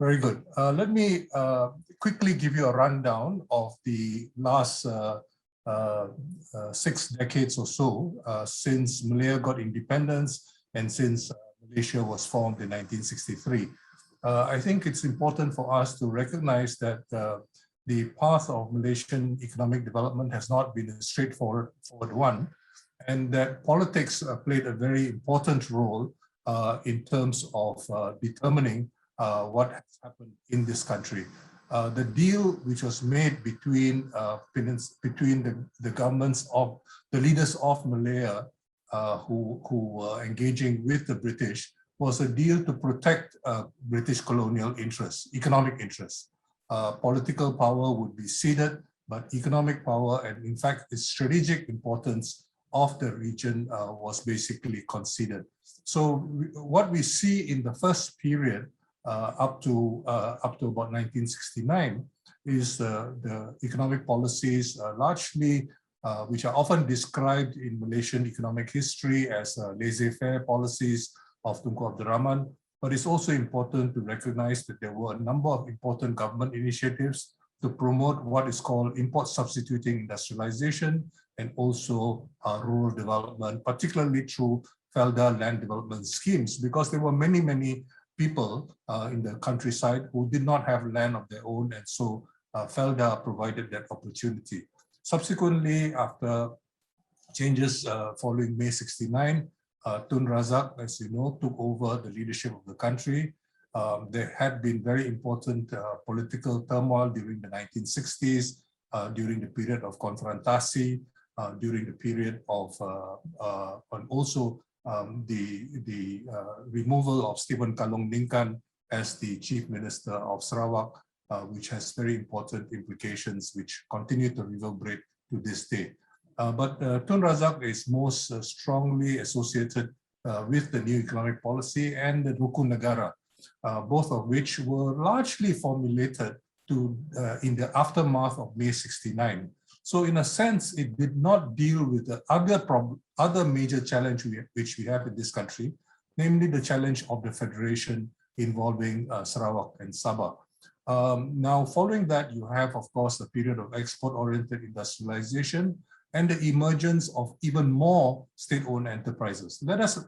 Very good. Let me quickly give you a rundown of the last 6 decades or so since Malaya got independence and since Malaysia was formed in 1963. I think it's important for us to recognize that the path of Malaysian economic development has not been a straightforward one, and that politics played a very important role in terms of determining what has happened in this country. The deal which was made between the governments of the leaders of Malaya who were engaging with the British was a deal to protect British colonial interests, economic interests. Political power would be ceded, but economic power and in fact the strategic importance of the region was basically conceded. So what we see in the first period up to about 1969 is the economic policies largely which are often described in Malaysian economic history as laissez-faire policies of Tunku Abdul Rahman. But it's also important to recognize that there were a number of important government initiatives to promote what is called import substituting industrialization and also rural development, particularly through FELDA land development schemes, because there were many people in the countryside who did not have land of their own, and so FELDA provided that opportunity. Subsequently, after changes following May 69, Tun Razak, as you know, took over the leadership of the country. There had been very important political turmoil during the 1960s, during the period of confrontasi, during the period of, and also the removal of Stephen Kalong Ningkan as the Chief Minister of Sarawak, which has very important implications which continue to reverberate to this day. But Tun Razak is most strongly associated with the new economic policy and the Rukun Negara, both of which were largely formulated in the aftermath of May 69. So in a sense, it did not deal with the other major challenge which we have in this country, namely the challenge of the federation involving Sarawak and Sabah. Now, following that, you have, of course, a period of export-oriented industrialization and the emergence of even more state-owned enterprises. Let us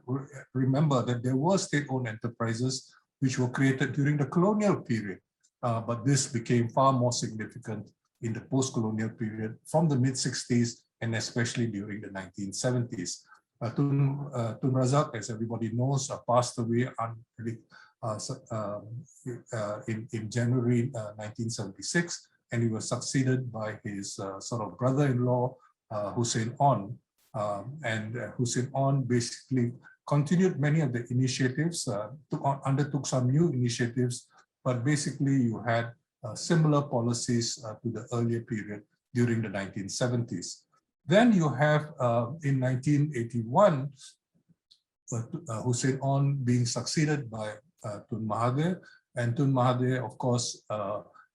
remember that there were state-owned enterprises which were created during the colonial period, but this became far more significant in the post-colonial period from the mid-60s and especially during the 1970s. Tun Razak, as everybody knows, passed away in January 1976, and he was succeeded by his sort of brother-in-law, Hussein On. Hussein On basically continued many of the initiatives, undertook some new initiatives, but basically you had similar policies to the earlier period during the 1970s. Then you have in 1981, Hussein On being succeeded by Tun Mahathir, and Tun Mahathir, of course,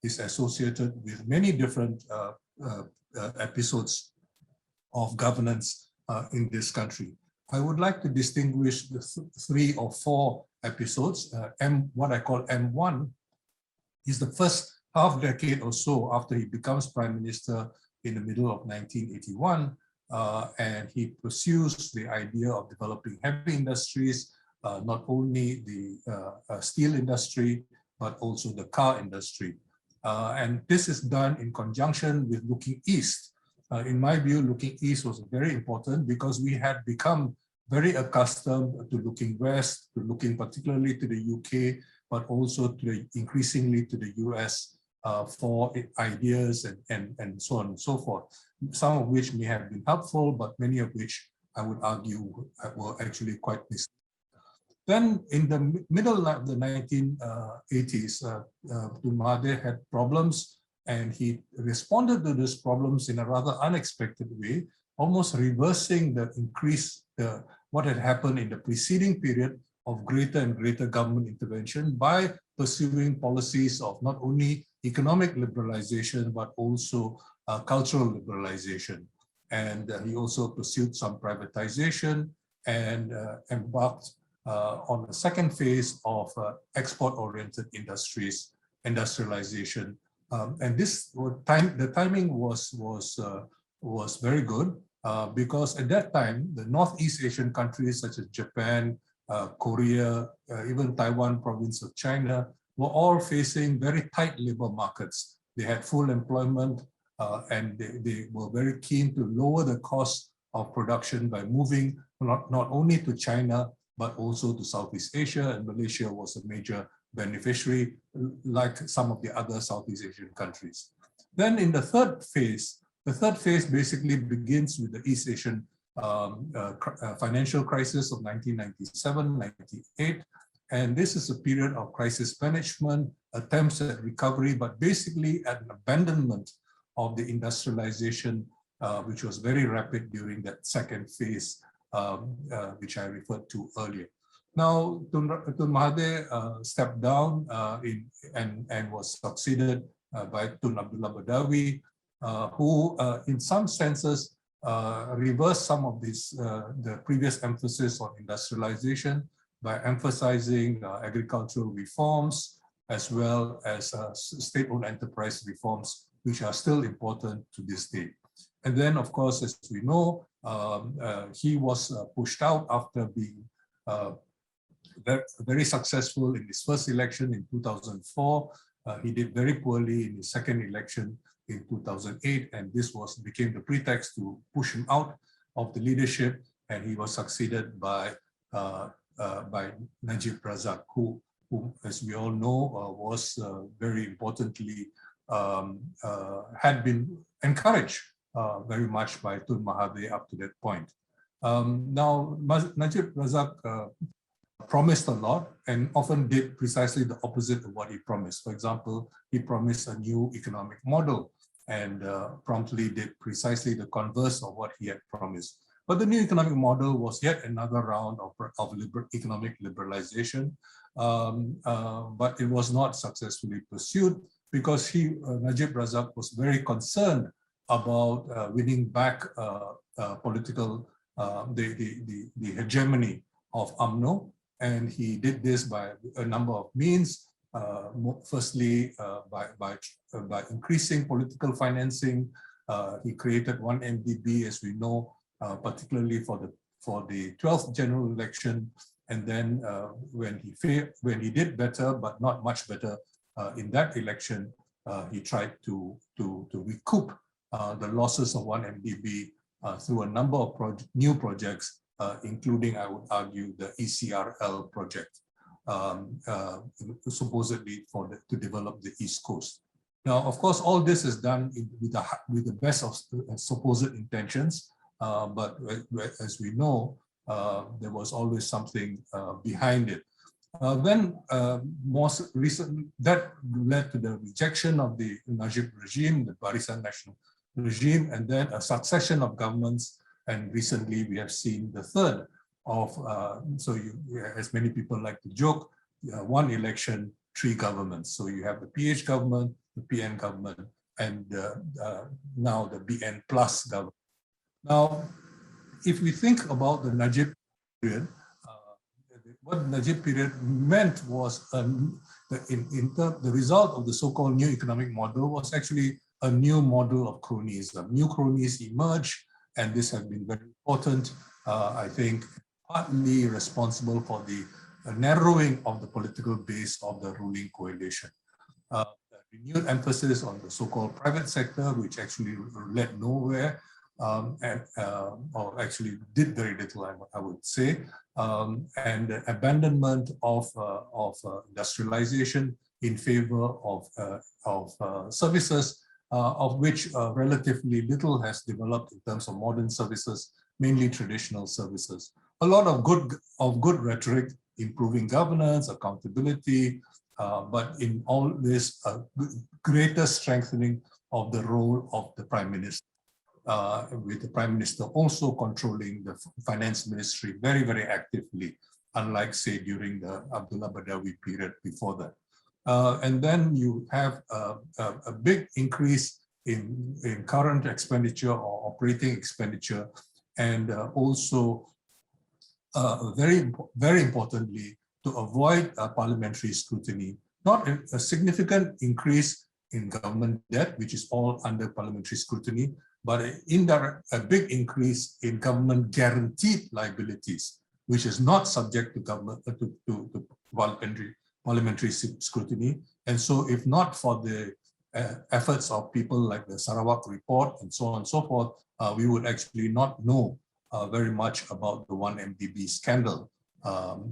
is associated with many different episodes of governance in this country. I would like to distinguish the 3 or 4 episodes. What I call M1 is the first half decade or so after he becomes Prime Minister in the middle of 1981, and he pursues the idea of developing heavy industries, not only the steel industry, but also the car industry. And this is done in conjunction with looking east. In my view, looking east was very important because we had become very accustomed to looking west, to looking particularly to the UK, but also to increasingly to the US for ideas and so on and so forth. Some of which may have been helpful, but many of which I would argue were actually quite misleading. Then in the middle of the 1980s, Tun Mahathir had problems, and he responded to these problems in a rather unexpected way, almost reversing the increase, what had happened in the preceding period of greater and greater government intervention by pursuing policies of not only economic liberalization, but also cultural liberalization. And he also pursued some privatization and embarked on the second phase of export-oriented industrialization. And the timing was very good because at that time, the Northeast Asian countries such as Japan, Korea, even Taiwan province of China were all facing very tight labor markets. They had full employment and they were very keen to lower the cost of production by moving not only to China, but also to Southeast Asia, and Malaysia was a major beneficiary, like some of the other Southeast Asian countries. Then in the third phase basically begins with the East Asian financial crisis of 1997-98, and this is a period of crisis management, attempts at recovery, but basically an abandonment of the industrialization, which was very rapid during that second phase, which I referred to earlier. Now, Tun Mahathir stepped down and was succeeded by Tun Abdullah Badawi, who in some senses reversed some of the previous emphasis on industrialization by emphasizing agricultural reforms as well as state-owned enterprise reforms, which are still important to this day. And then, of course, as we know, he was pushed out after being very successful in his first election in 2004. He did very poorly in his second election in 2008, and this became the pretext to push him out of the leadership, and he was succeeded by Najib Razak, who, as we all know, was very importantly had been encouraged very much by Tun Mahathir up to that point. Now, Najib Razak promised a lot and often did precisely the opposite of what he promised. For example, he promised a new economic model and promptly did precisely the converse of what he had promised. But the new economic model was yet another round of economic liberalization, but it was not successfully pursued because Najib Razak was very concerned about winning back political, the hegemony of UMNO, and he did this by a number of means. Firstly, by increasing political financing. He created 1MDB, as we know, particularly for the 12th general election. And then when he did better, but not much better in that election, he tried to recoup the losses of 1MDB through a number of new projects, including, I would argue, the ECRL project, supposedly to develop the East Coast. Now, of course, all this is done with the best of supposed intentions, but as we know, there was always something behind it. Then, most recently, that led to the rejection of the Najib regime, the Barisan Nasional regime, and then a succession of governments. And recently, we have seen the third of, as many people like to joke, one election, three governments. So you have the PH government, the PN government, and now the BN plus government. Now, if we think about the Najib period, what Najib period meant was the result of the so-called new economic model was actually a new model of cronyism. New cronies emerged, and this has been very important, I think, partly responsible for the narrowing of the political base of the ruling coalition. Renewed emphasis on the so-called private sector, which actually led nowhere, or actually did very little, I would say, and the abandonment of industrialization in favor of services, of which relatively little has developed in terms of modern services, mainly traditional services. A lot of good rhetoric, improving governance, accountability, but in all this, greater strengthening of the role of the Prime Minister, with the Prime Minister also controlling the finance ministry very, very actively, unlike, say, during the Abdullah Badawi period before that. And then you have a big increase in current expenditure or operating expenditure, and also very importantly, to avoid parliamentary scrutiny, not a significant increase in government debt, which is all under parliamentary scrutiny, but a big increase in government guaranteed liabilities, which is not subject to government to parliamentary scrutiny. And so, if not for the efforts of people like the Sarawak report and so on and so forth, we would actually not know very much about the 1MDB scandal,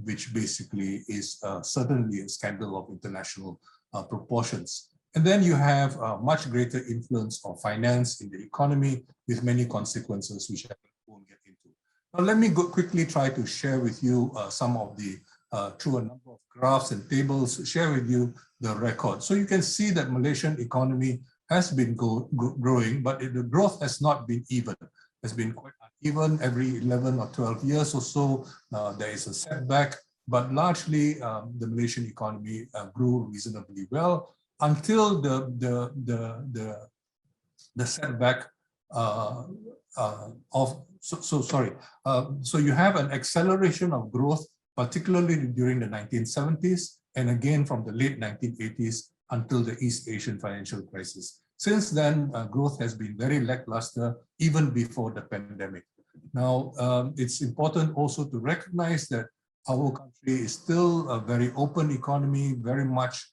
which basically is certainly a scandal of international proportions. And then you have much greater influence of finance in the economy with many consequences, which I won't get into. Now, let me quickly try to share with you some of the, through a number of graphs and tables, share with you the record. So you can see that Malaysian economy has been growing, but the growth has not been even. Has been quite uneven. Every 11 or 12 years or so, there is a setback, but largely the Malaysian economy grew reasonably well until the setback so you have an acceleration of growth, particularly during the 1970s, and again from the late 1980s until the East Asian financial crisis. Since then, growth has been very lackluster, even before the pandemic. Now, it's important also to recognize that our country is still a very open economy, very much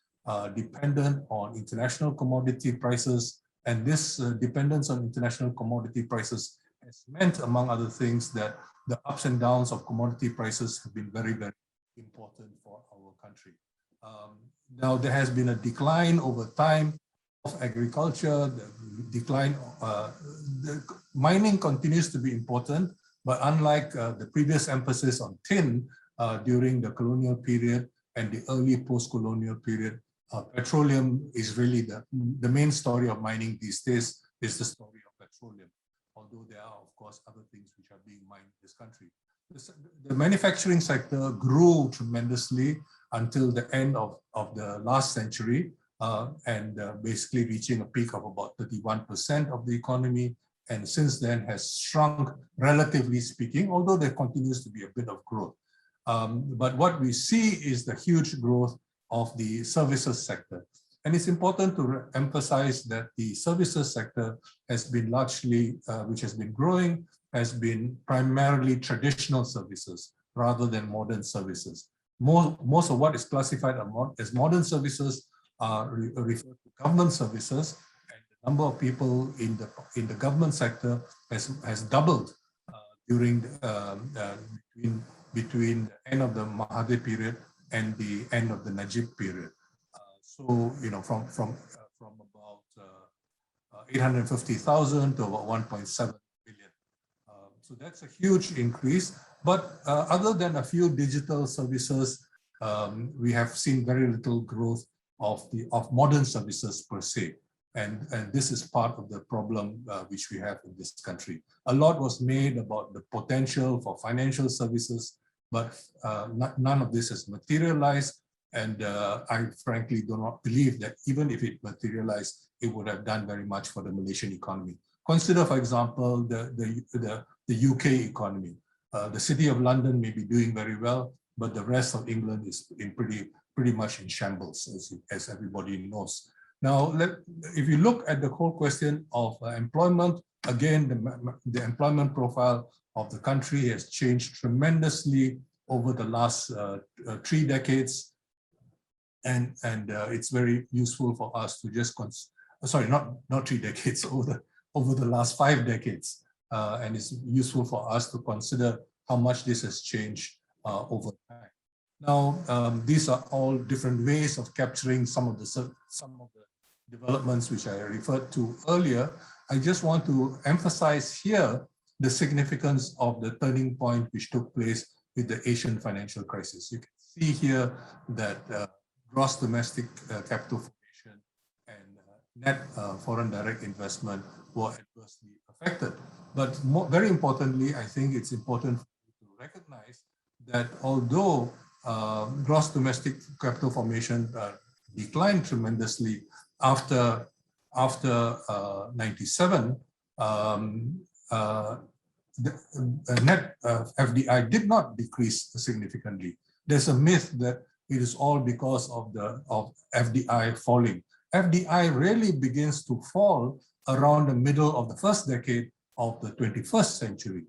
dependent on international commodity prices. And this dependence on international commodity prices has meant, among other things, that the ups and downs of commodity prices have been very, very important for our country. Now, there has been a decline over time of agriculture, the decline, the mining continues to be important, but unlike the previous emphasis on tin during the colonial period and the early post-colonial period, petroleum is really the main story of mining these days is the story of petroleum, although there are, of course, other things which are being mined in this country. The manufacturing sector grew tremendously until the end of the last century, and basically reaching a peak of about 31% of the economy, and since then has shrunk, relatively speaking, although there continues to be a bit of growth. But what we see is the huge growth of the services sector. And it's important to emphasize that the services sector has been largely, which has been growing, has been primarily traditional services rather than modern services. Most of what is classified as modern services refer to government services, and the number of people in the government sector has doubled during between the end of the Mahathir period and the end of the Najib period. So from about 850,000 to about 1.7 billion. So that's a huge increase. But other than a few digital services, we have seen very little growth of modern services per se. And this is part of the problem which we have in this country. A lot was made about the potential for financial services, but none of this has materialized. And I frankly do not believe that even if it materialized, it would have done very much for the Malaysian economy. Consider, for example, the UK economy. The City of London may be doing very well, but the rest of England is in pretty much in shambles, as everybody knows. Now, if you look at the whole question of employment, again, the employment profile of the country has changed tremendously over the last 3 decades. And it's very useful for us to just, sorry, not 3 decades, over the last 5 decades. And it's useful for us to consider how much this has changed over time. Now, these are all different ways of capturing some of the developments which I referred to earlier. I just want to emphasize here the significance of the turning point which took place with the Asian financial crisis. You can see here that gross domestic capital formation and net foreign direct investment were adversely affected. But very importantly, I think it's important to recognize that although gross domestic capital formation declined tremendously after 97, the net FDI did not decrease significantly. There's a myth that it is all because of FDI falling. FDI really begins to fall around the middle of the first decade of the 21st century.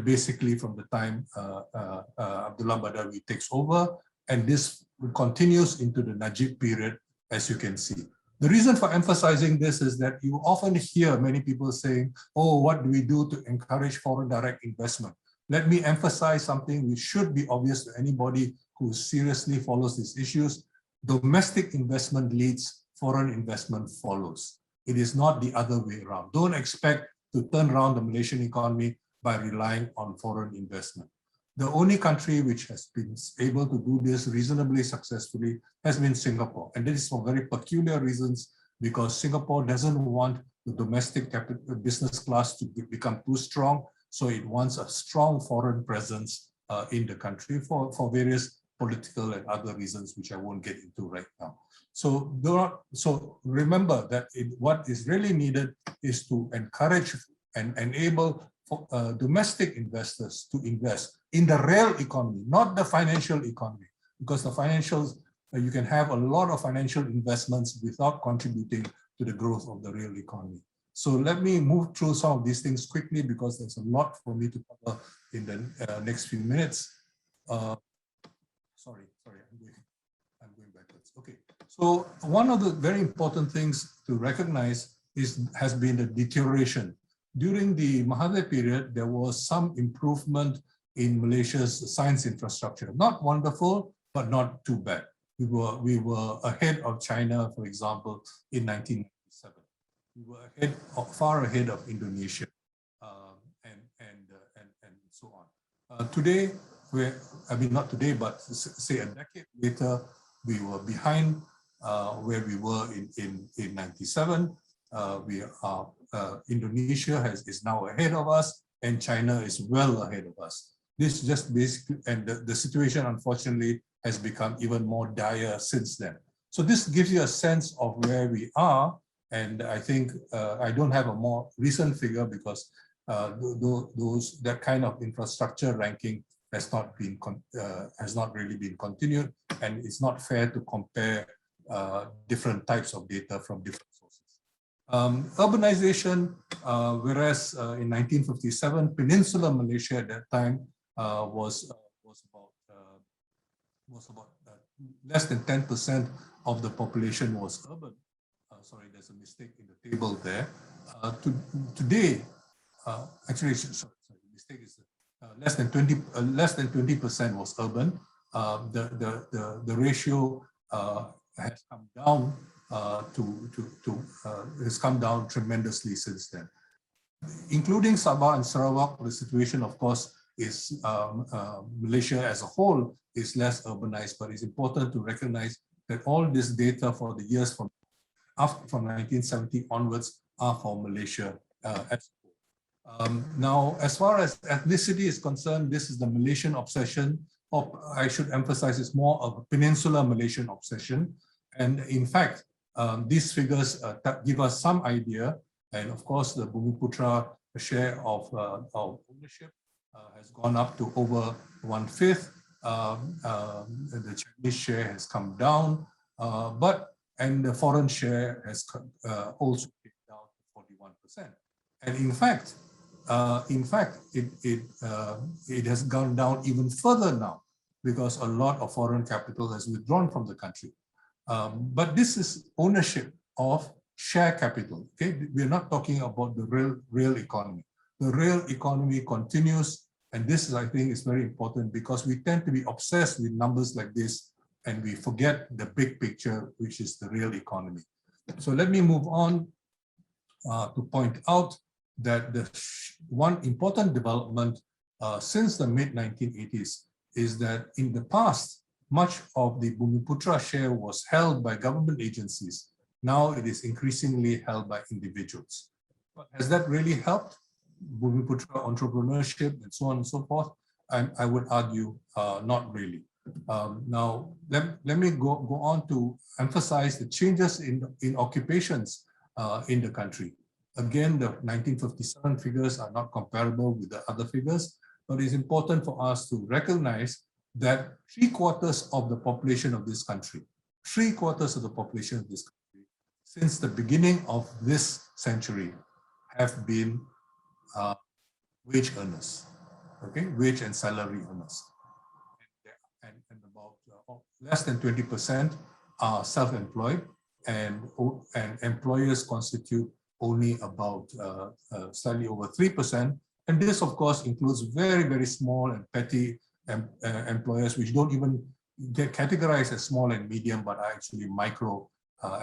Basically from the time Abdullah Badawi takes over, and this continues into the Najib period, as you can see. The reason for emphasizing this is that you often hear many people saying, oh, what do we do to encourage foreign direct investment? Let me emphasize something which should be obvious to anybody who seriously follows these issues. Domestic investment leads, foreign investment follows. It is not the other way around. Don't expect to turn around the Malaysian economy by relying on foreign investment. The only country which has been able to do this reasonably successfully has been Singapore. And this is for very peculiar reasons, because Singapore doesn't want the domestic business class to become too strong. So it wants a strong foreign presence in the country for various political and other reasons, which I won't get into right now. So remember that what is really needed is to encourage and enable domestic investors to invest in the real economy, not the financial economy, because the financials, you can have a lot of financial investments without contributing to the growth of the real economy. So let me move through some of these things quickly, because there's a lot for me to cover in the next few minutes. Sorry, I'm going backwards. Okay, so one of the very important things to recognize has been the deterioration. During the Mahathir period, there was some improvement in Malaysia's science infrastructure. Not wonderful, but not too bad. We were ahead of China, for example, in 1997. We were far ahead of Indonesia, and so on. Today, not today, but say a decade later, we were behind where we were in 97. Indonesia is now ahead of us, and China is well ahead of us. This just basically, and the situation unfortunately has become even more dire since then. So this gives you a sense of where we are, and I think I don't have a more recent figure, because that kind of infrastructure ranking has not really been continued, and it's not fair to compare different types of data from different sources. Urbanization, whereas in 1957, Peninsular Malaysia at that time was about less than 10% of the population was urban. Sorry, there's a mistake in the table there. Today, actually, sorry, the mistake is less than 20% was urban. The ratio has come down has come down tremendously since then. Including Sabah and Sarawak, the situation, of course, is Malaysia as a whole is less urbanized, but it's important to recognize that all this data for the years from 1970 onwards are for Malaysia as a whole. Now, as far as ethnicity is concerned, this is the Malaysian obsession, or I should emphasize it's more of a peninsular Malaysian obsession. And in fact, these figures give us some idea. And of course, the Bumiputra share of ownership has gone up to over 1/5. The Chinese share has come down, and the foreign share has also came down to 41%. And in fact, it has gone down even further now, because a lot of foreign capital has withdrawn from the country. But this is ownership of share capital. Okay, we're not talking about the real economy. The real economy continues, and this is, I think, is very important, because we tend to be obsessed with numbers like this, and we forget the big picture, which is the real economy. So let me move on to point out that the one important development since the mid-1980s is that in the past, much of the Bumiputra share was held by government agencies. Now it is increasingly held by individuals. But has that really helped Bumiputra entrepreneurship and so on and so forth? I would argue not really. Now, let me go on to emphasize the changes in occupations in the country. Again, the 1957 figures are not comparable with the other figures, but it's important for us to recognize that 3/4 of the population of this country, 3/4 of the population of this country, since the beginning of this century, have been wage earners, okay, wage and salary earners. And about less than 20% are self-employed, and employers constitute only about slightly over 3%. And this, of course, includes very, very small and petty employers, which don't even get categorized as small and medium, but are actually micro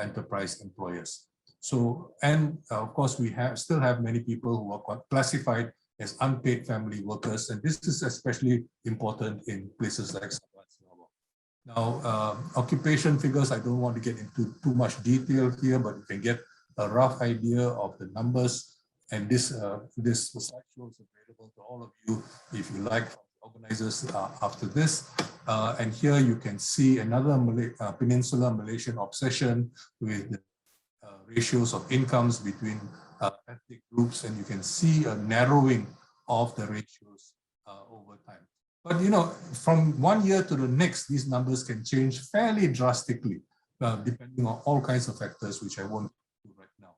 enterprise employers. So, and of course, we still have many people who are classified as unpaid family workers, and this is especially important in places like Sarawak. Now, occupation figures, I don't want to get into too much detail here, but you can get a rough idea of the numbers, and this slideshow is available to all of you if you like, organizers after this. And here you can see another Peninsular Malaysian obsession with the ratios of incomes between ethnic groups, and you can see a narrowing of the ratios over time. But you know, from one year to the next, these numbers can change fairly drastically, depending on all kinds of factors, which I won't do right now.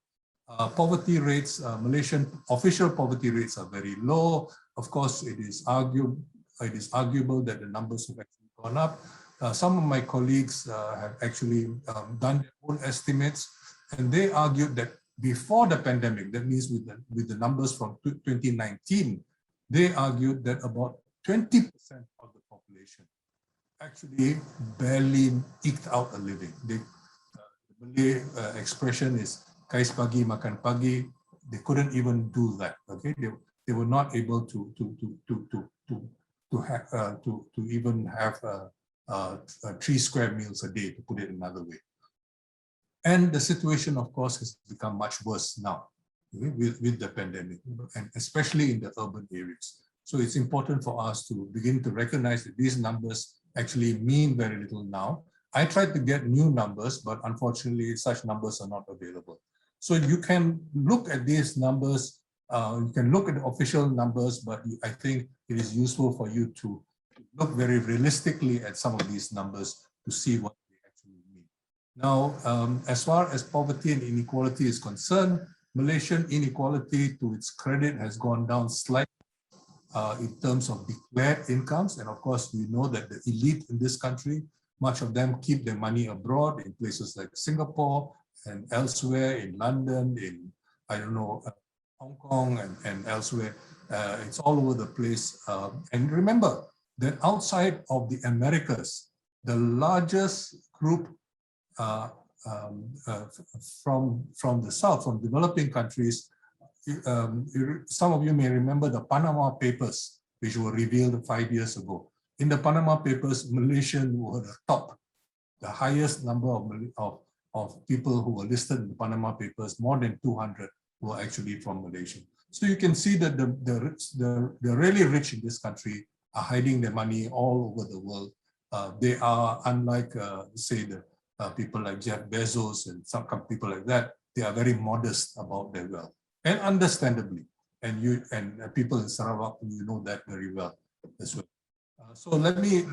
Poverty rates, Malaysian official poverty rates are very low. Of course, it is arguable that the numbers have actually gone up. Some of my colleagues have actually done their own estimates, and they argued that before the pandemic, that means with the numbers from 2019, they argued that about 20% of the population actually barely eked out a living. The Malay expression is kais pagi makan pagi. They couldn't even do that. Okay, they were not able to even have 3 square meals a day, to put it another way. And the situation, of course, has become much worse now, okay, with the pandemic, and especially in the urban areas. So it's important for us to begin to recognize that these numbers actually mean very little now. I tried to get new numbers, but unfortunately, such numbers are not available. So you can look at these numbers, you can look at the official numbers, but I think it is useful for you to look very realistically at some of these numbers to see what they actually mean. Now, as far as poverty and inequality is concerned, Malaysian inequality, to its credit, has gone down slightly in terms of declared incomes. And of course, we know that the elite in this country, much of them keep their money abroad in places like Singapore and elsewhere, in London, in, I don't know, Hong Kong and elsewhere. It's all over the place. And remember that outside of the Americas, the largest group from the South, from developing countries, some of you may remember the Panama Papers, which were revealed 5 years ago. In the Panama Papers, Malaysians were the top, the highest number of people who were listed in the Panama Papers, more than 200 were actually from Malaysia. So you can see that the really rich in this country are hiding their money all over the world. They are, unlike, say, the people like Jeff Bezos and some people like that, they are very modest about their wealth. And understandably, and people in Sarawak, you know that very well as well. So let me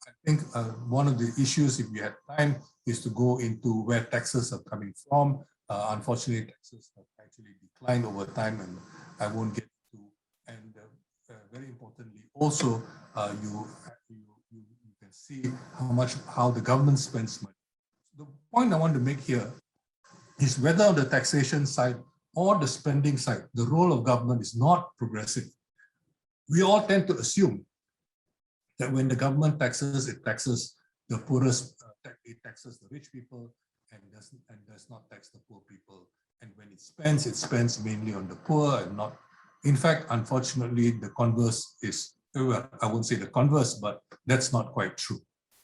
I think one of the issues, if we had time, is to go into where taxes are coming from. Unfortunately, taxes have actually declined over time, and I won't get to. And very importantly, also you can see how the government spends money. The point I want to make here is whether on the taxation side or the spending side, the role of government is not progressive. We all tend to assume that when the government taxes, it taxes the poorest, it taxes the rich people, and does not tax the poor people. And when it spends mainly on the poor and not. In fact, unfortunately, the converse is, well, I won't say the converse, but that's not quite true.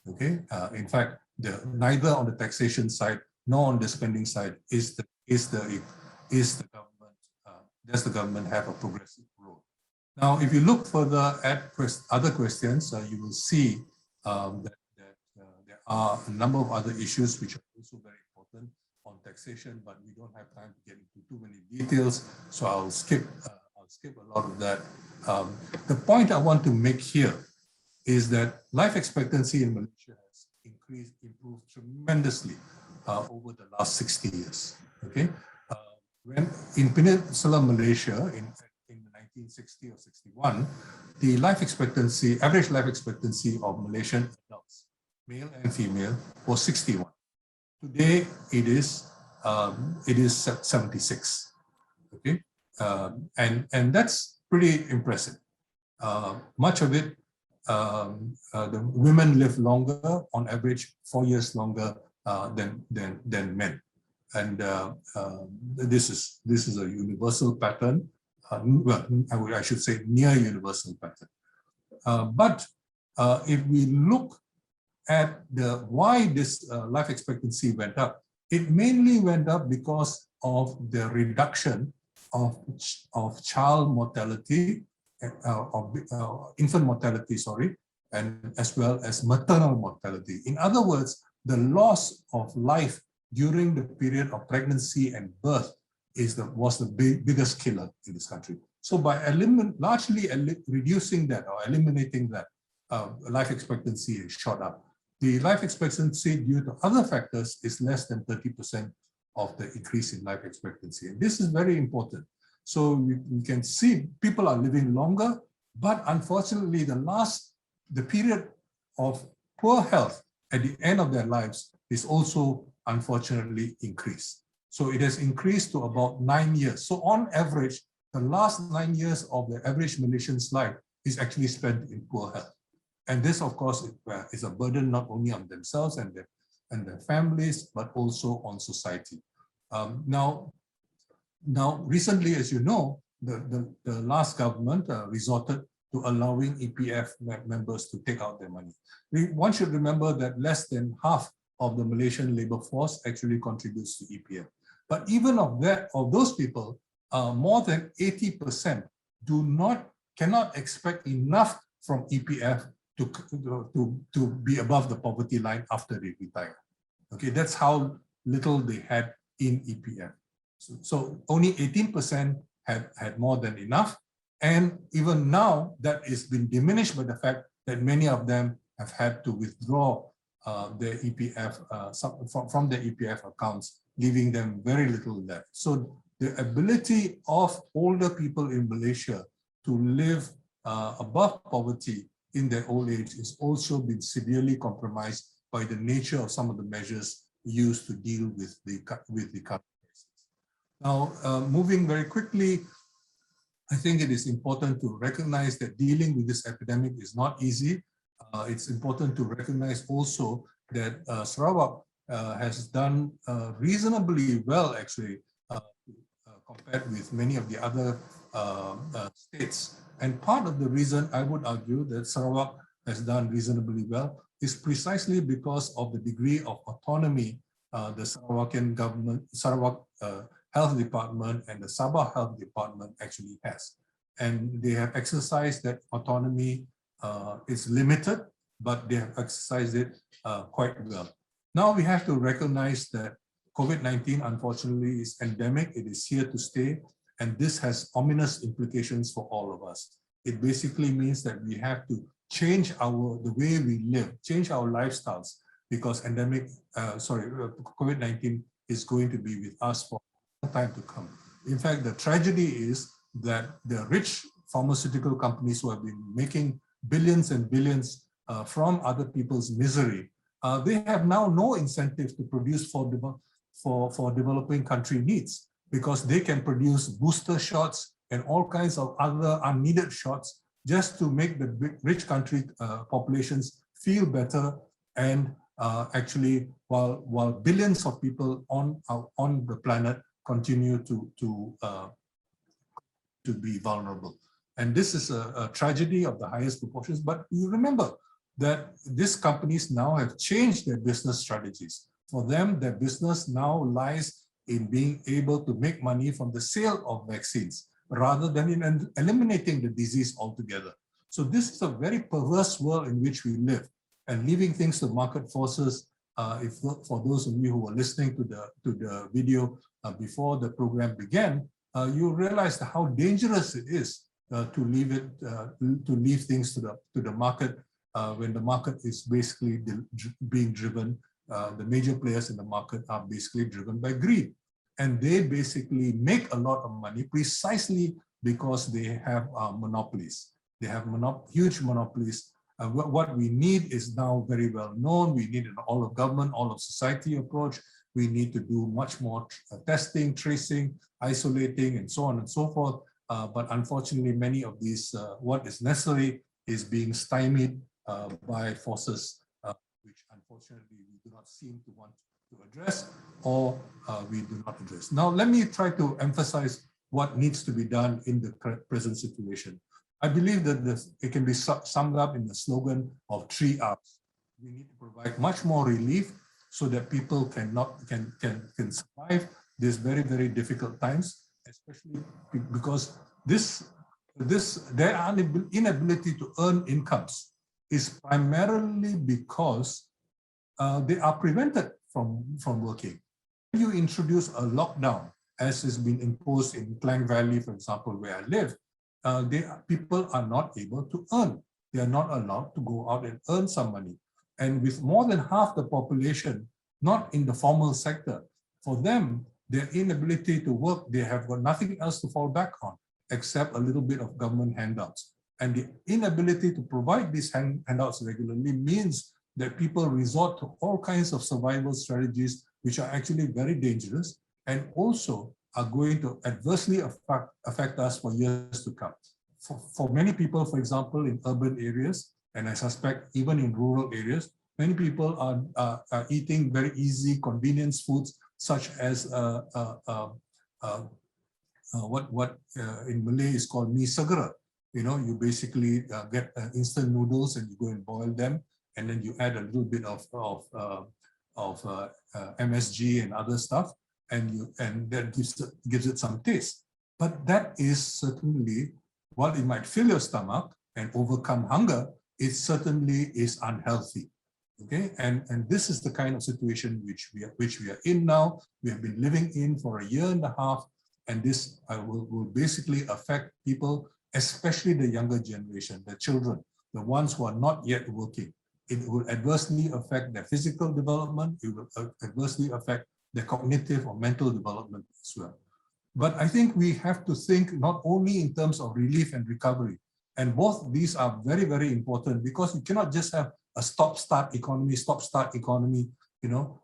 Okay. In fact, neither on the taxation side nor on the spending side is the government. Does the government have a progressive role? Now, if you look further at other questions, you will see that there are a number of other issues which are also very important on taxation, but we don't have time to get into too many details, so I'll skip a lot of that. The point I want to make here is that life expectancy in Malaysia has improved tremendously over the last 60 years. Okay, when in Peninsular Malaysia in 1960 or 61, the average life expectancy of Malaysian adults, male and female, was 61. Today it is 76. Okay, and that's pretty impressive. Much of it, the women live longer, on average 4 years longer than men, and this is a universal pattern. Well, I should say near universal pattern. But if we look at why this life expectancy went up, it mainly went up because of the reduction of child mortality, infant mortality, sorry, and as well as maternal mortality. In other words, the loss of life during the period of pregnancy and birth was the biggest killer in this country. So by largely reducing that or eliminating that, life expectancy is shot up. The life expectancy due to other factors is less than 30% of the increase in life expectancy. And this is very important. So we can see people are living longer, but unfortunately the period of poor health at the end of their lives is also unfortunately increased. So it has increased to about 9 years. So on average, the last 9 years of the average Malaysian's life is actually spent in poor health. And this, of course, is a burden not only on themselves and their families, but also on society. Now, recently, as you know, the last government resorted to allowing EPF members to take out their money. One should remember that less than half of the Malaysian labor force actually contributes to EPF. But even of those people, more than 80% cannot expect enough from EPF to be above the poverty line after they retire. Okay, that's how little they had in EPF. So only 18% had more than enough. And even now, that is been diminished by the fact that many of them have had to withdraw their EPF from their EPF accounts, leaving them very little left. So the ability of older people in Malaysia to live above poverty in their old age is also been severely compromised by the nature of some of the measures used to deal with the current crisis. Now, moving very quickly, I think it is important to recognize that dealing with this epidemic is not easy. It's important to recognize also that Sarawak has done reasonably well, actually, compared with many of the other states. And part of the reason I would argue that Sarawak has done reasonably well is precisely because of the degree of autonomy the Sarawakian government, Sarawak Health Department and the Sabah Health Department actually has. And they have exercised that autonomy. It's limited, but they have exercised it quite well. Now we have to recognize that COVID-19, unfortunately, is endemic. It is here to stay. And this has ominous implications for all of us. It basically means that we have to change the way we live, change our lifestyles, because COVID-19 is going to be with us for a long time to come. In fact, the tragedy is that the rich pharmaceutical companies who have been making billions and billions from other people's misery, they have now no incentive to produce for developing country needs, because they can produce booster shots and all kinds of other unneeded shots just to make the rich country populations feel better, and actually while billions of people on the planet continue to be vulnerable. And this is a tragedy of the highest proportions. But you remember that these companies now have changed their business strategies. For them, their business now lies in being able to make money from the sale of vaccines rather than in eliminating the disease altogether. So this is a very perverse world in which we live, and leaving things to market forces If for those of you who were listening to the video before the program began, you realize how dangerous it is to leave things to the market when the market is basically being driven. The major players in the market are basically driven by greed, and they basically make a lot of money precisely because they have monopolies. They have huge monopolies. What we need is now very well known. We need an all of government, all of society approach. We need to do much more testing, tracing, isolating, and so on and so forth. But unfortunately, many of these, what is necessary is being stymied by forces which unfortunately we do not seem to want to address, or we do not address. Now, let me try to emphasize what needs to be done in the present situation. I believe that it can be summed up in the slogan of 3 R's. We need to provide much more relief so that people can survive these very, very difficult times, especially because their inability to earn incomes is primarily because they are prevented from working. When you introduce a lockdown, as has been imposed in Klang Valley, for example, where I live, people are not able to earn. They are not allowed to go out and earn some money. And with more than half the population not in the formal sector, for them, their inability to work, they have got nothing else to fall back on except a little bit of government handouts. And the inability to provide these handouts regularly means that people resort to all kinds of survival strategies, which are actually very dangerous and also are going to adversely affect us for years to come. For many people, for example, in urban areas, and I suspect even in rural areas, many people are eating very easy convenience foods, such as what in Malay is called mie segera. You know, you basically get instant noodles and you go and boil them, and then you add a little bit of MSG and other stuff, and that gives it some taste. But that is certainly, while it might fill your stomach and overcome hunger, it certainly is unhealthy. Okay, and this is the kind of situation which we are in now. We have been living in for a year and a half, and this will basically affect people, especially the younger generation, the children, the ones who are not yet working. It will adversely affect their physical development. It will adversely affect their cognitive or mental development as well. But I think we have to think not only in terms of relief and recovery, and both these are very, very important, because you cannot just have a stop-start economy, you know,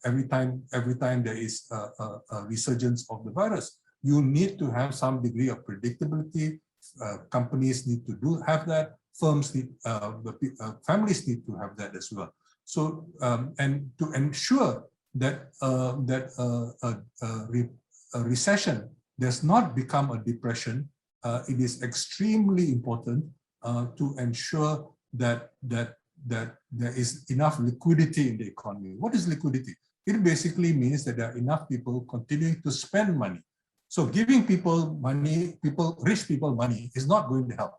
every time there is a resurgence of the virus. You need to have some degree of predictability. Companies need to have that. Firms need, families need to have that as well. So, and to ensure that a recession does not become a depression, it is extremely important to ensure that there is enough liquidity in the economy. What is liquidity? It basically means that there are enough people continuing to spend money. So giving people money, rich people money, is not going to help,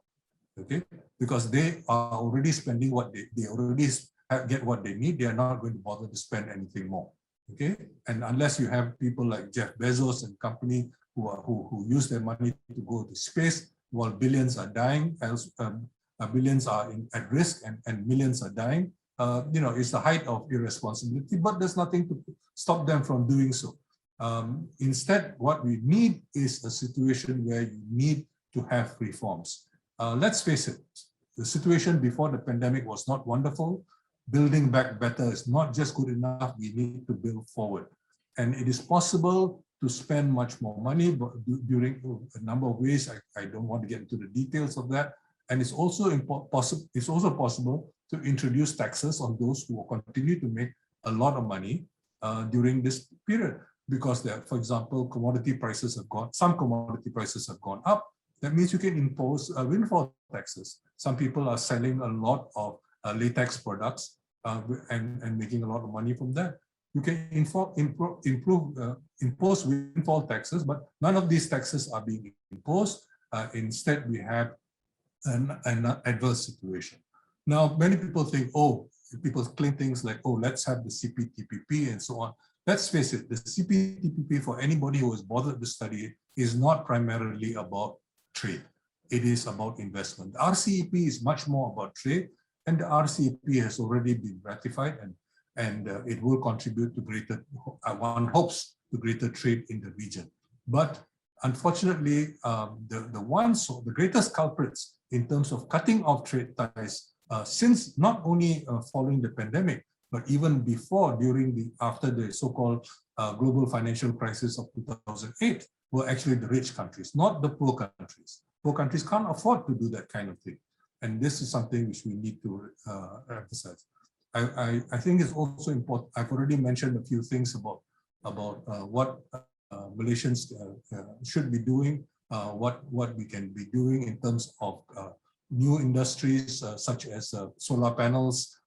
okay? Because they are already spending what they already get what they need. They are not going to bother to spend anything more, okay? And unless you have people like Jeff Bezos and company who use their money to go to space while billions are dying, billions are at risk, and millions are dying. You know, it's the height of irresponsibility, but there's nothing to stop them from doing so. Instead, what we need is a situation where you need to have reforms. Let's face it, the situation before the pandemic was not wonderful. Building back better is not just good enough. We need to build forward. And it is possible to spend much more money, but during a number of ways. I don't want to get into the details of that. And it's also possible to introduce taxes on those who will continue to make a lot of money during this period, because for example, commodity prices have some commodity prices have gone up. That means you can impose windfall taxes. Some people are selling a lot of latex products and making a lot of money from that. You can impose windfall taxes, but none of these taxes are being imposed. Instead, we have an adverse situation. Now, many people think, oh, people claim things like, oh, let's have the CPTPP and so on. Let's face it, the CPTPP, for anybody who has bothered to study it, is not primarily about trade. It is about investment. The RCEP is much more about trade, and the RCEP has already been ratified, and it will contribute to greater, one hopes, to greater trade in the region. But unfortunately, the greatest culprits in terms of cutting off trade ties, since not only following the pandemic, but even before, after the so-called global financial crisis of 2008, were actually the rich countries, not the poor countries. Poor countries can't afford to do that kind of thing. And this is something which we need to emphasize. I think it's also important. I've already mentioned a few things about what Malaysians should be doing, what we can be doing in terms of new industries such as solar panels,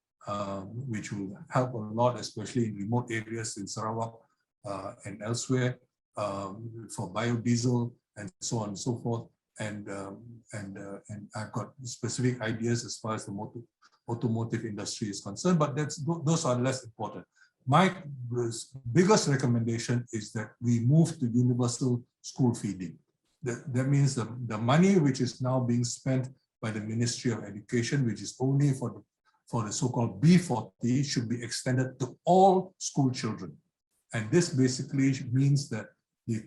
which will help a lot, especially in remote areas in Sarawak and elsewhere, for biodiesel and so on and so forth. And I've got specific ideas as far as the automotive industry is concerned, but those are less important. My biggest recommendation is that we move to universal school feeding. That means the money which is now being spent by the Ministry of Education, which is only for the so-called B40, should be extended to all school children. And this basically means that the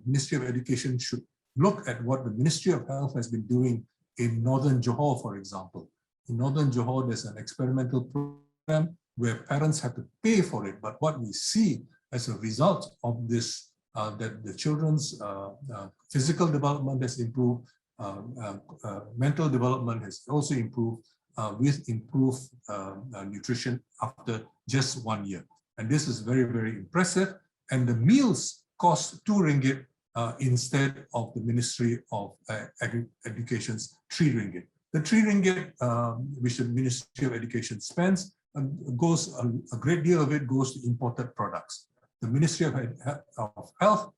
Ministry of Education should look at what the Ministry of Health has been doing in Northern Johor, for example. In Northern Johor, there's an experimental program where parents have to pay for it. But what we see as a result of this, that the children's physical development has improved, mental development has also improved, with improved nutrition after just 1 year. And this is very, very impressive. And the meals cost 2 ringgit instead of the Ministry of Education's 3 ringgit. The 3 ringgit which the Ministry of Education spends goes, a great deal of it goes to imported products. The Ministry of Health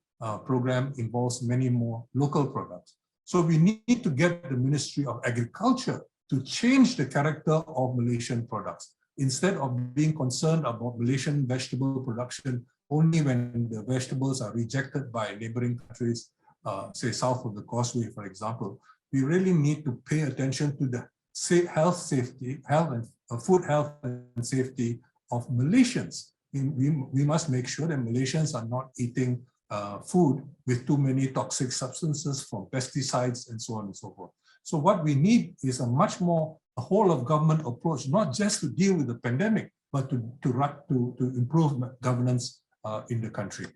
program involves many more local products. So we need to get the Ministry of Agriculture to change the character of Malaysian products. Instead of being concerned about Malaysian vegetable production only when the vegetables are rejected by neighboring countries, say south of the Causeway, for example, we really need to pay attention to the food health and safety of Malaysians. We must make sure that Malaysians are not eating food with too many toxic substances from pesticides and so on and so forth. So what we need is a much more whole of government approach, not just to deal with the pandemic, but to improve governance in the country.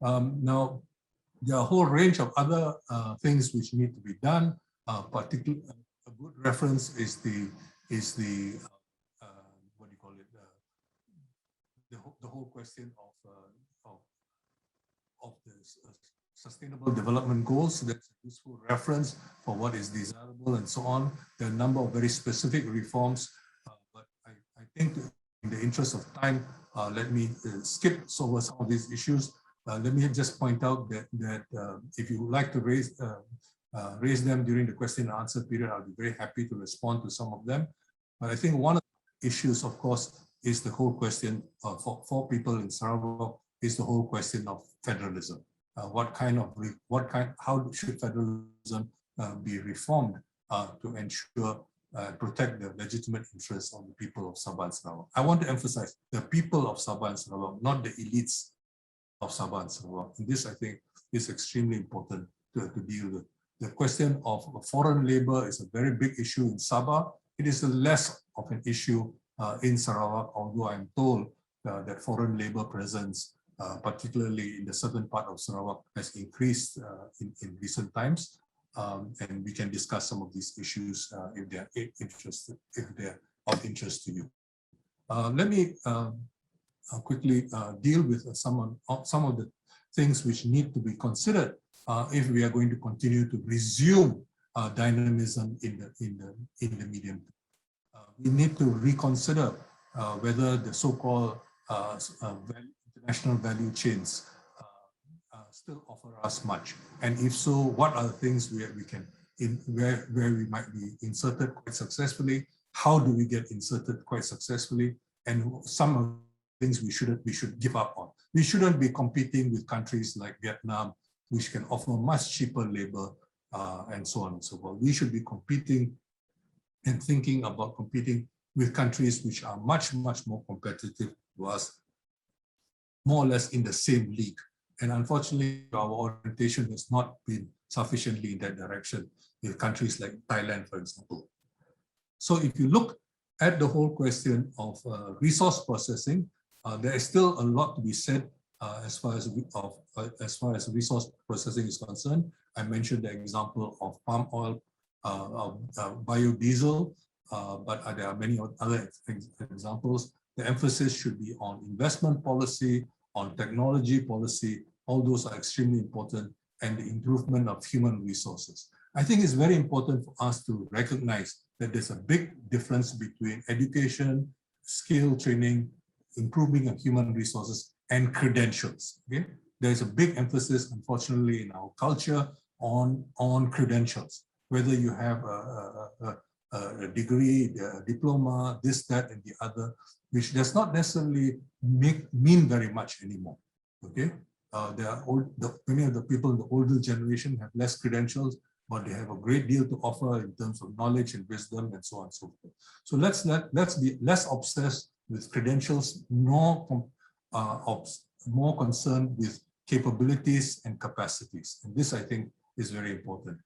Now, there are a whole range of other things which need to be done. Particularly, a good reference is the what do you call it? The whole question of the Sustainable Development Goals. So that's a useful reference for what is desirable and so on. There are a number of very specific reforms, but I think in the interest of time, let me skip over some of these issues. Let me just point out that if you would like to raise them during the question and answer period, I'll be very happy to respond to some of them. But I think one of the issues, of course, is the whole question for people in Sarawak is the whole question of federalism. How should federalism be reformed to ensure protect the legitimate interests of the people of Sabah and Sarawak? I want to emphasize the people of Sabah and Sarawak, not the elites of Sabah and Sarawak. And this, I think, is extremely important to deal with. The question of foreign labor is a very big issue in Sabah. It is less of an issue in Sarawak, although I'm told that foreign labor presence, particularly in the southern part of Sarawak, has increased in recent times. And we can discuss some of these issues if they're interested, if they're of interest to you. Let me quickly deal with some of the things which need to be considered if we are going to continue to resume dynamism in the medium term. We need to reconsider whether the so-called international value chains still offer us much, and if so, what are the things where we can where we might be inserted quite successfully, how do we get inserted quite successfully, and some of the things we should give up on. We shouldn't be competing with countries like Vietnam, which can offer much cheaper labor, and so on and so forth. We should be competing and thinking about competing with countries which are much, much more competitive to us, more or less in the same league. And unfortunately, our orientation has not been sufficiently in that direction with countries like Thailand, for example. So if you look at the whole question of resource processing, there is still a lot to be said as far as resource processing is concerned. I mentioned the example of palm oil, biodiesel, but there are many other examples. The emphasis should be on investment policy, on technology policy. All those are extremely important, and the improvement of human resources. I think it's very important for us to recognize that there's a big difference between education, skill training, improving of human resources, and credentials. Okay? There's a big emphasis, unfortunately, in our culture on credentials. Whether you have a degree, a diploma, this, that, and the other, which does not necessarily mean very much anymore. Okay, many of the people in the older generation have less credentials, but they have a great deal to offer in terms of knowledge and wisdom and so on and so forth. So let's be less obsessed with credentials, more concerned with capabilities and capacities. And this, I think, is very important.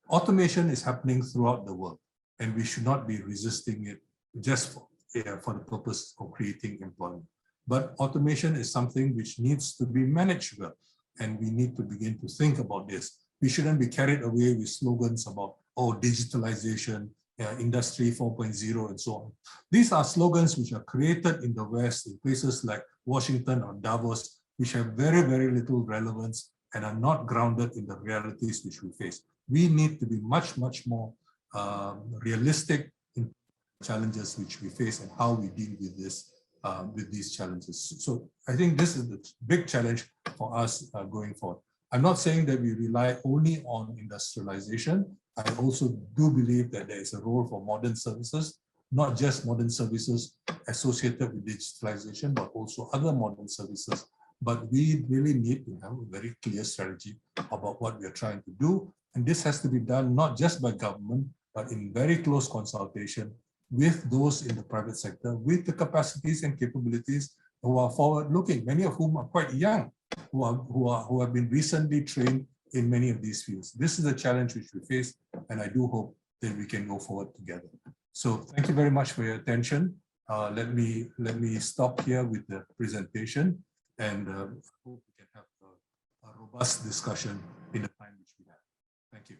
Automation is happening throughout the world, and we should not be resisting it just for the purpose of creating employment. But automation is something which needs to be managed well, and we need to begin to think about this. We shouldn't be carried away with slogans about, oh, digitalization, industry 4.0, and so on. These are slogans which are created in the West, in places like Washington or Davos, which have very, very little relevance and are not grounded in the realities which we face. We need to be much, much more realistic in challenges which we face and how we deal with this, with these challenges. So I think this is the big challenge for us going forward. I'm not saying that we rely only on industrialization. I also do believe that there is a role for modern services, not just modern services associated with digitalization, but also other modern services. But we really need to have a very clear strategy about what we are trying to do. And this has to be done not just by government, but in very close consultation with those in the private sector, with the capacities and capabilities who are forward-looking, many of whom are quite young, who have been recently trained in many of these fields. This is a challenge which we face, and I do hope that we can go forward together. So thank you very much for your attention. Let me stop here with the presentation, and hope we can have a robust discussion in the time which we have. Thank you.